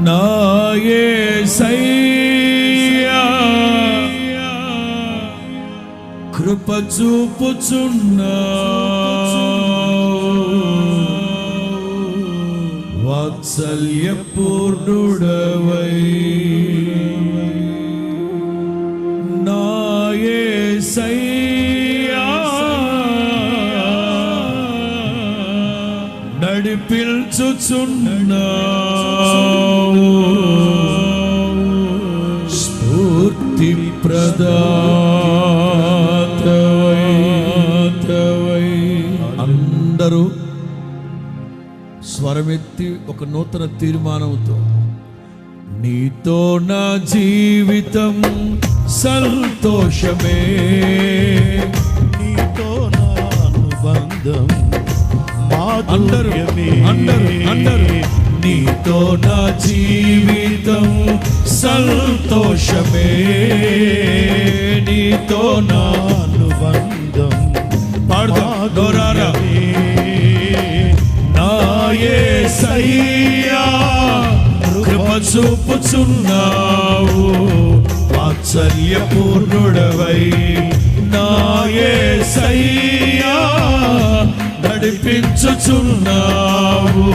నా యేసయ్యా కృప చూపుచున్నావు, వాత్సల్య పూర్ణుడవై. నా యేసయ్యా నడిపించుచున్నావు, స్ఫూర్తి ప్రదాతవై. అందరూ స్వరమెత్తి ఒక నూతన తీర్మానంతో, నీతో నా జీవితం సంతోషమే, నీతో నా అనుబంధం మాధుర్యమే. అందరూ నీతో నా జీవితం సంతోషమే, నీతో నా అనుబంధం పాడుదారా. నా యేసయ్యా కృప చూపుచున్నావు, వాత్సల్య పూర్ణుడవై. నా యేసయ్యా నడిపించుచున్నావు,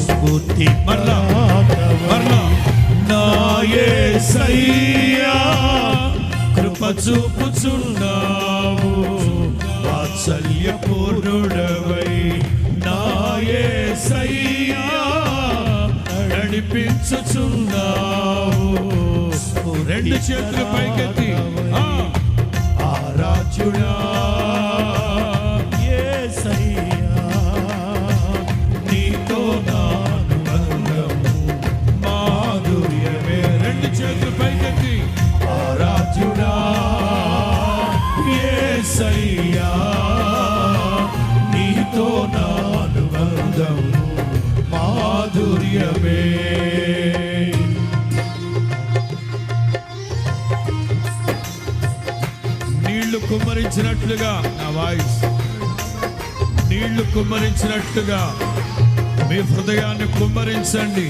స్ఫూర్తి మరలా. నా యేసయ్యా కృప చూపుచున్నావు, వాత్సల్య పూర్ణుడవై. నా యేసయ్యా నడిపించుచున్నావు. రెండు చేతులు పైకెత్తి ఆరాధ్యుడా యేసయ్యా, నీతో నా అనుబంధం మాధుర్యమే. రెండు చేతులు పైకెత్తి ఆరాధ్యుడా యేసయ్యా, నీతో నా అనుబంధం మాధుర్యమే. నీళ్లు కుమ్మరించినట్లుగా నా వాయిస్, నీళ్లు కుమ్మరించినట్లుగా మీ హృదయాన్ని కుమ్మరించండి.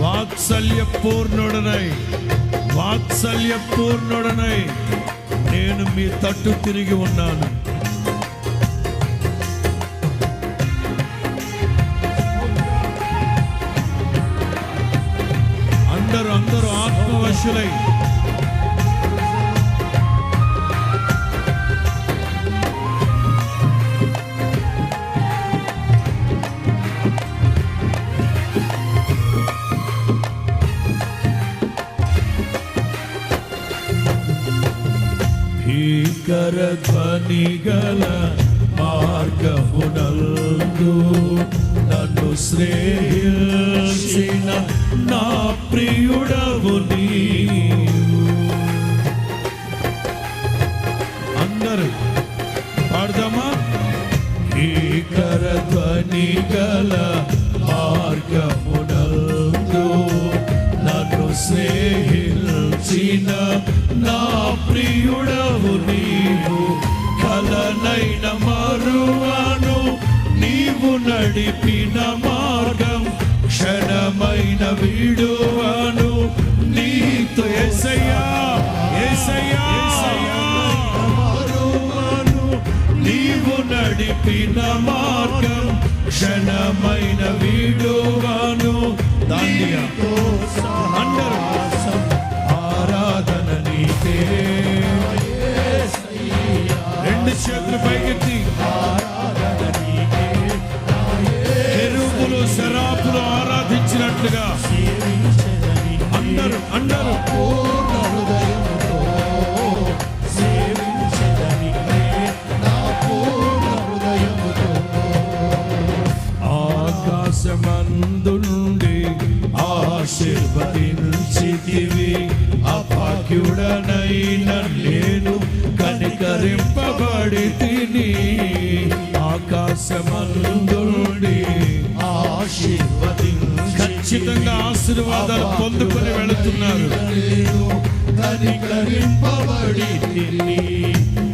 వాత్సల్య పూర్ణుడనై నేను మీ తట్టు తిరిగి ఉన్నాను. అందరూ ఆత్మవశులై భీకర ధ్వని గల మార్గమునందు నన్ను శ్రేయించిన నా ప్రియుడవు నీవు. అందరూ పాడదామా? భీకర ధ్వని గల మార్గమునందు నన్ను శ్రేయించిన నా ప్రియుడవు నీవు. కలనైన మరువను నీవు నడిపిన మార్గం, క్షణమైన విడువను నీతో. యేసయ్యా మరువను నీవు నడిపిన మార్గం, క్షణమైన విడువను. దాండిగా అందరూ ఆరాధన నీకే. రెండు చేతులు పైకెత్తి కెరూబులు సెరాపులు ఆరాధించినట్లుగా అందరూ ఆకాశమందుండి ఆశీర్వదించితివి, అభాగ్యుడనైన నేను కనికరింపబడి తిని. ఆకాశమందుండి ఖచ్చితంగా ఆశీర్వాదాలు పొందుకొని వెళుతున్నారు. కనికరింపబడి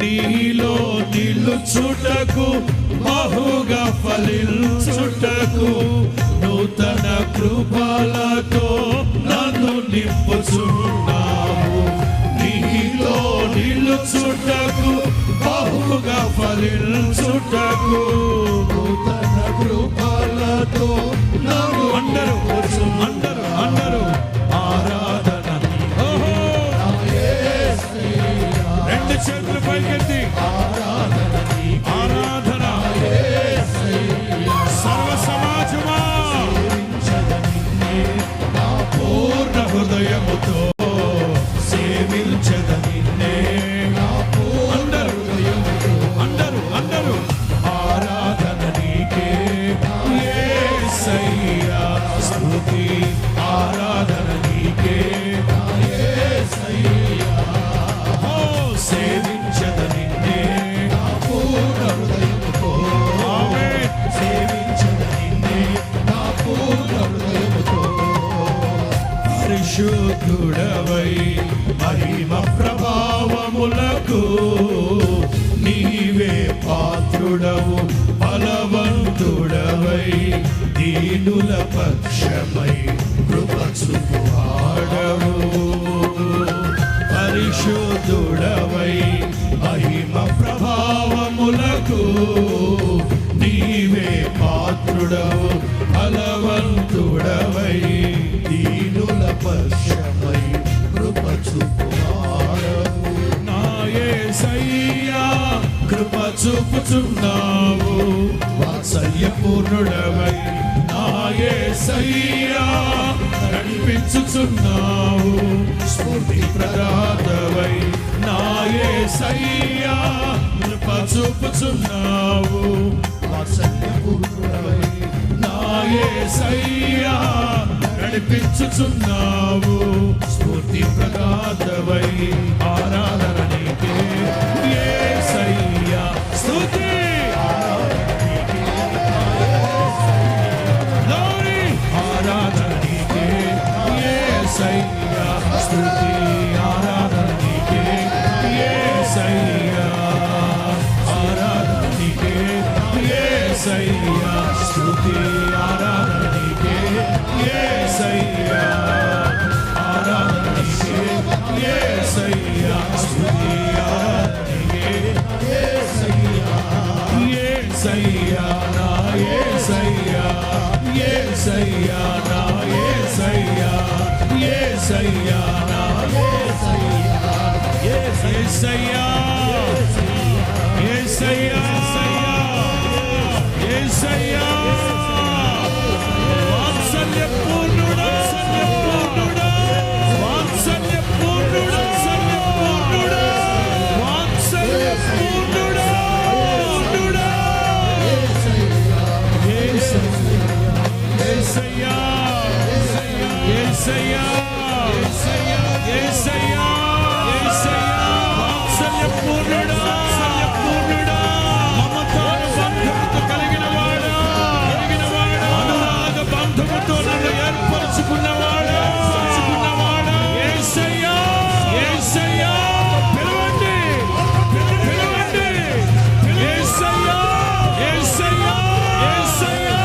నీలో నిలుచుటకు బహుగా ఫలించుటకు నూతన కృపలతో నన్ను నింపుచున్నావు. నీలో నిలుచుటకు బహుగా ఫలించుటకు నూతన కృపలతో నన్ను అందరూ అందరూ అందరూ ఆరాధన. ఓహో, రెండు చేతులు పైకెత్తి ఆరాధన. సర్వ సమాజమా పూర్ణ హృదయముతో సేవించద నిన్నే. అందరూ అందరూ అందరూ ఆరాధన నీకే యేసయ్యా. స్తుతి ఆరాధన నీకే యేసయ్యా. ఓ సేవించద నిన్నే పూర్ణ హృదయముతో. ఆమేన్. సేవించద నిన్నే పూర్ణ హృదయముతో. పరిశుద్ధుడవై మహిమ ప్రభావములకు నీవే పాత్రుడవు. బలవంతుడవై దీనుల పక్షమై కృప చూపువాడవు. పరిశుద్ధుడవై మహిమ ప్రభావములకు నీవే పాత్రుడవు. బలవంతుడవై దీనుల పక్షమై కృప చూపువాడవు. నా యేసయ్యా కృప చూపుచున్నావు. వాత్సల్యపూర్ణుడవై నా యేసయ్యా నడిపించుచున్నావు. స్ఫూర్తి ప్రదాతవై నా యేసయ్యా కృప చూపుచున్నావు. వాత్సల్యపూర్ణుడవై నా యేసయ్యా నడిపించుచున్నావు. స్ఫూర్తి ప్రదాతవై ఆరాధన నీకే యేసయ్యా. స్తుతి glory ఆరాధన నీకే యేసయ్యా. స్తుతి ఆరాధన నీకే యేసయ్యా. ఆరాధన నీకే యేసయ్యా. స్తుతి ఆరాధన నీకే యేసయ్యా. ఆరాధన నీకే యేసయ్యా. స్తుతి ఆరాధన నీకే యేసయ్యా. యేసయ్యా నా యేసయ్యా. యేసయ్యా నా యేసయ్యా. యేసయ్యా నా యేసయ్యా. యేసయ్యా యేసయ్యా యేసయ్యా. వాత్సల్యపూర్ణుడా వాత్సల్యపూర్ణుడా వాత్సల్యపూర్ణుడా వాత్సల్యపూర్ణుడా వాత్సల్యపూర్ణుడా. యేసయ్యా యేసయ్యా యేసయ్యా యేసయ్యా. వాత్సల్యపూర్ణుడా వాత్సల్యపూర్ణుడా. మమతానుబంధముతో కలిగిన వాడా అనురాగ బంధముతో నన్ను ఏర్పరచుకున్నవాడా యేసయ్యా యేసయ్యా. పిలవండి పిలవండి. యేసయ్యా యేసయ్యా యేసయ్యా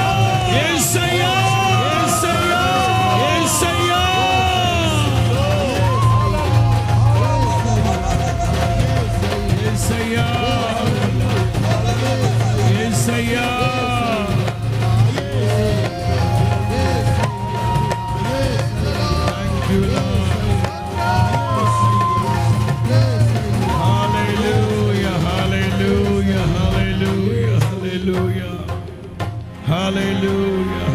యేసయ్యా యేసయ్యా యేసయ్యా. యేసయ్యా యేసయ్యా. Thank you, Lord. Hallelujah, hallelujah, hallelujah, hallelujah, hallelujah.